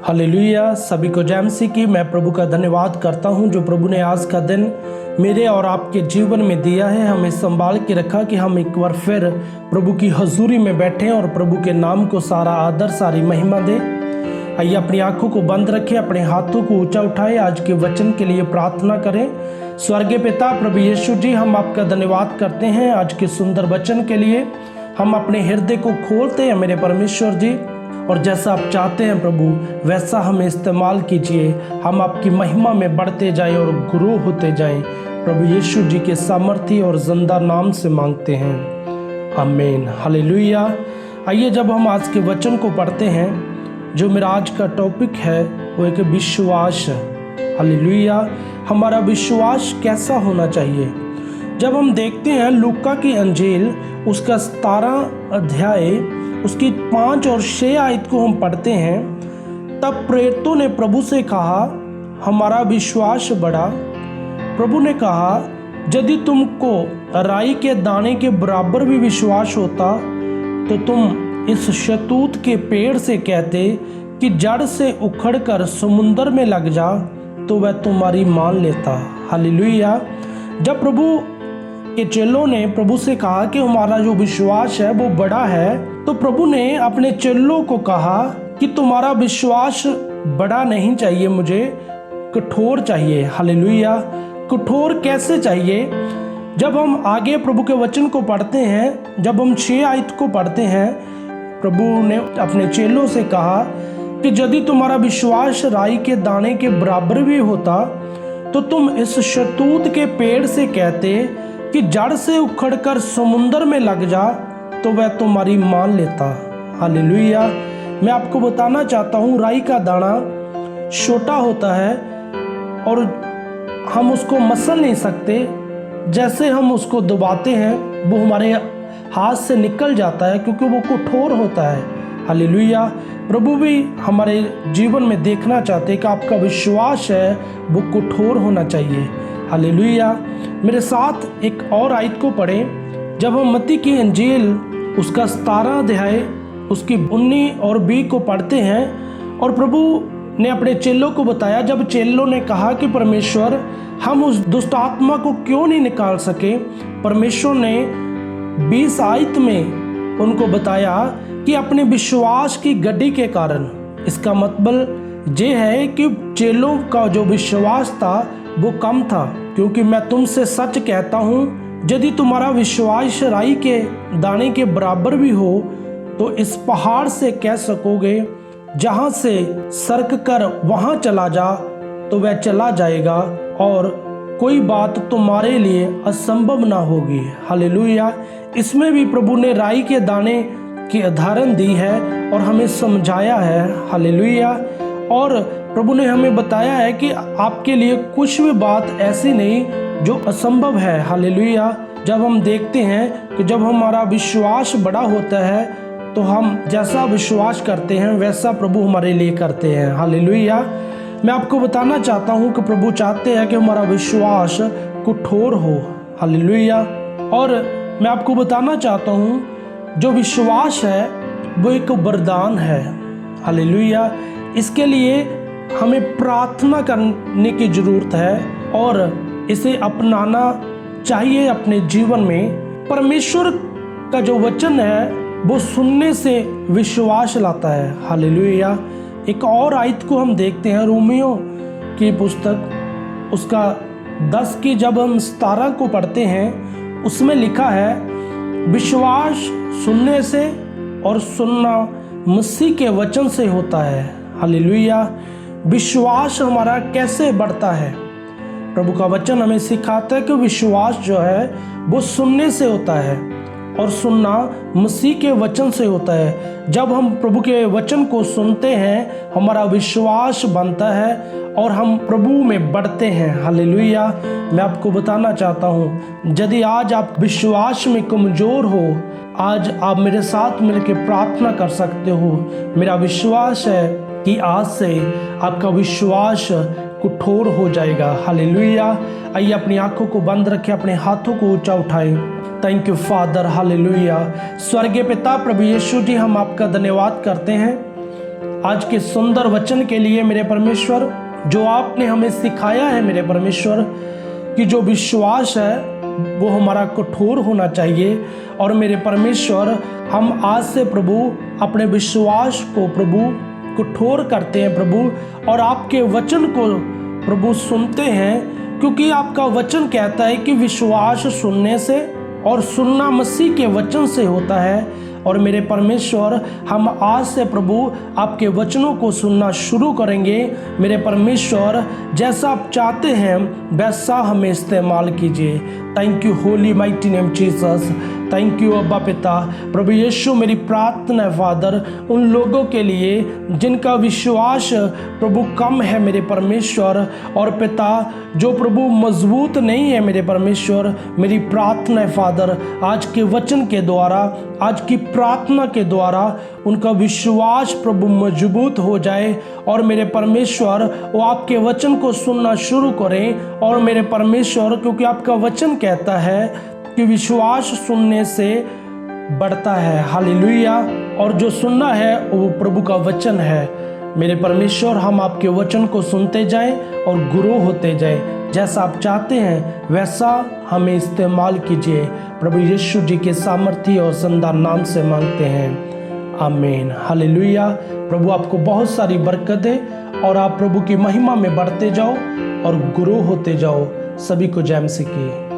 Hallelujah. सभी को जय मसीह की। मैं प्रभु का धन्यवाद करता हूं जो प्रभु ने आज का दिन मेरे और आपके जीवन में दिया है, हमें संभाल के रखा कि हम एक बार फिर प्रभु की हजूरी में बैठें और प्रभु के नाम को सारा आदर, सारी महिमा दें। आइए अपनी आंखों को बंद रखें, अपने हाथों को ऊंचा उठाएं, आज के वचन के लिए प्रार्थना करें। स्वर्गीय पिता प्रभु यीशु जी, हम आपका धन्यवाद करते हैं आज के सुंदर वचन के लिए। हम अपने हृदय को खोलते हैं मेरे परमेश्वर जी, और जैसा आप चाहते हैं प्रभु वैसा हमें इस्तेमाल कीजिए। हम आपकी महिमा में बढ़ते जाएं और ग्रो होते जाएं। प्रभु यीशु जी के सामर्थी और जिंदा नाम से मांगते हैं, आमीन। हालेलुया। आइए जब हम आज के वचन को पढ़ते हैं, जो मेरा आज का टॉपिक है वो एक विश्वास। हालेलुया। हमारा विश्वास कैसा होना चाहिए? जब हम देखते हैं लूका की अंजील उसका 17 अध्याय उसकी 5 और 6 आयत को हम पढ़ते हैं, तब प्रेरितों ने प्रभु से कहा, हमारा विश्वास बढ़ा। प्रभु ने कहा, यदि तुमको राई के दाने के बराबर भी विश्वास होता तो तुम इस शतूत के पेड़ से कहते कि जड़ से उखड़कर समुंदर में लग जा, तो वह तुम्हारी मान लेता। हालेलुया। जब प्रभु के चेलों ने प्रभु से कहा कि हमारा जो विश्वास है वो बड़ा है, तो प्रभु ने अपने चेलों को कहा कि तुम्हारा विश्वास बड़ा नहीं चाहिए, मुझे कठोर चाहिए। हालेलुया। कठोर कैसे चाहिए? जब हम आगे प्रभु के वचन को पढ़ते हैं, जब हम 6 आयत को पढ़ते हैं, प्रभु ने अपने चेलों से कहा कि यदि तुम्हारा विश्वास राई के दाने के बराबर भी होता तो तुम इस शतूत के पेड़ से कहते कि जड़ से उखड़कर समुंदर में लग जा, तो वह तुम्हारी मान लेता। हालेलुया। मैं आपको बताना चाहता हूँ, राई का दाना छोटा होता है और हम उसको मसल नहीं सकते। जैसे हम उसको दबाते हैं वो हमारे हाथ से निकल जाता है, क्योंकि वो कठोर होता है। हालेलुया। प्रभु भी हमारे जीवन में देखना चाहते हैं कि आपका विश्वास है वो कठोर होना चाहिए। हालेलुया। मेरे साथ एक और आयत को पढ़ें। जब हम मत्ती की अंजील उसका 17 अध्याय उसकी 19 और 20 को पढ़ते हैं, और प्रभु ने अपने चेलों को बताया, जब चेलों ने कहा कि परमेश्वर हम उस दुष्ट आत्मा को क्यों नहीं निकाल सके, परमेश्वर ने 20 आयत में उनको बताया कि अपने विश्वास की गड्डी के कारण। इसका मतलब ये है कि चेलों का जो विश्वास था वो कम था, क्योंकि मैं तुमसे सच कहता हूँ, यदि तुम्हारा विश्वास राई के दाने के बराबर भी हो तो इस पहाड़ से कह सकोगे जहाँ से सरक कर वहाँ चला जा, तो वह चला जाएगा, और कोई बात तुम्हारे लिए असंभव ना होगी। हालेलुया। इसमें भी प्रभु ने राई के दाने की उदाहरण दी है और हमें समझाया है। हालेलुया। और प्रभु ने हमें बताया है कि आपके लिए कुछ भी बात ऐसी नहीं जो असंभव है। हालेलुया। जब हम देखते हैं कि जब हमारा विश्वास बड़ा होता है तो हम जैसा विश्वास करते हैं वैसा प्रभु हमारे लिए करते हैं। हालेलुया। मैं आपको बताना चाहता हूं कि प्रभु चाहते हैं कि हमारा विश्वास कठोर हो। हालेलुया। और मैं आपको बताना चाहता हूं, जो विश्वास है वो एक वरदान है। हालेलुया। इसके लिए हमें प्रार्थना करने की जरूरत है और इसे अपनाना चाहिए अपने जीवन में। परमेश्वर का जो वचन है वो सुनने से विश्वास लाता है। हालेलुया। एक और आयत को हम देखते हैं, रोमियो की पुस्तक उसका 10 की जब हम 17 को पढ़ते हैं, उसमें लिखा है, विश्वास सुनने से और सुनना मसीह के वचन से होता है। हालेलुया। विश्वास हमारा कैसे बढ़ता है? प्रभु का वचन हमें सिखाता है कि विश्वास जो है वो सुनने से होता है और सुनना मसीह के वचन से होता है। जब हम प्रभु के वचन को सुनते हैं हमारा विश्वास बनता है और हम प्रभु में बढ़ते हैं। हालेलुया। मैं आपको बताना चाहता हूँ, यदि आज आप विश्वास में कमज़ोर हो, आज आप मेरे साथ मिलकर प्रार्थना कर सकते हो। मेरा विश्वास है कि आज से आपका विश्वास कठोर हो जाएगा। हालेलुया। आइए अपनी आंखों को बंद रखें, अपने हाथों को ऊंचा उठाएं। Thank you father. हालेलुया। स्वर्गीय पिता प्रभु यीशु जी, हम आपका धन्यवाद करते हैं आज के सुंदर वचन के लिए मेरे परमेश्वर, जो आपने हमें सिखाया है मेरे परमेश्वर, कि जो विश्वास है वो हमारा कठोर होना चाहिए। और मेरे परमेश्वर, हम आज से प्रभु अपने विश्वास को प्रभु कठोर करते हैं प्रभु, और आपके वचन को प्रभु सुनते हैं, क्योंकि आपका वचन कहता है कि विश्वास सुनने से और सुनना मसीह के वचन से होता है। और मेरे परमेश्वर, हम आज से प्रभु आपके वचनों को सुनना शुरू करेंगे। मेरे परमेश्वर, जैसा आप चाहते हैं वैसा हमें इस्तेमाल कीजिए। Thank you Holi mighty name Jesus. Thank you अब्बा पिता। प्रभु यीशु, मेरी प्रार्थना है फादर उन लोगों के लिए जिनका विश्वास प्रभु कम है मेरे परमेश्वर, और पिता जो प्रभु मजबूत नहीं है मेरे परमेश्वर, मेरी प्रार्थना है फादर आज के वचन के द्वारा, आज की प्रार्थना के द्वारा उनका विश्वास प्रभु मजबूत हो जाए, और मेरे परमेश्वर वो आपके वचन को सुनना शुरू करें। और मेरे परमेश्वर, क्योंकि आपका वचन कहता है कि विश्वास सुनने से बढ़ता है, हालेलुया, और जो सुनना है वो प्रभु का वचन है। मेरे परमेश्वर, हम आपके वचन को सुनते जाएं और ग्रो होते जाएं। जैसा आप चाहते हैं वैसा हमें इस्तेमाल कीजिए। प्रभु यीशु जी के सामर्थ्य और शानदार नाम से मांगते हैं, आमीन, हालेलुया। प्रभु आपको बहुत सारी बरकत दे और आप प्रभु की महिमा में बढ़ते जाओ और ग्रो होते जाओ। सभी को जय मसीह की।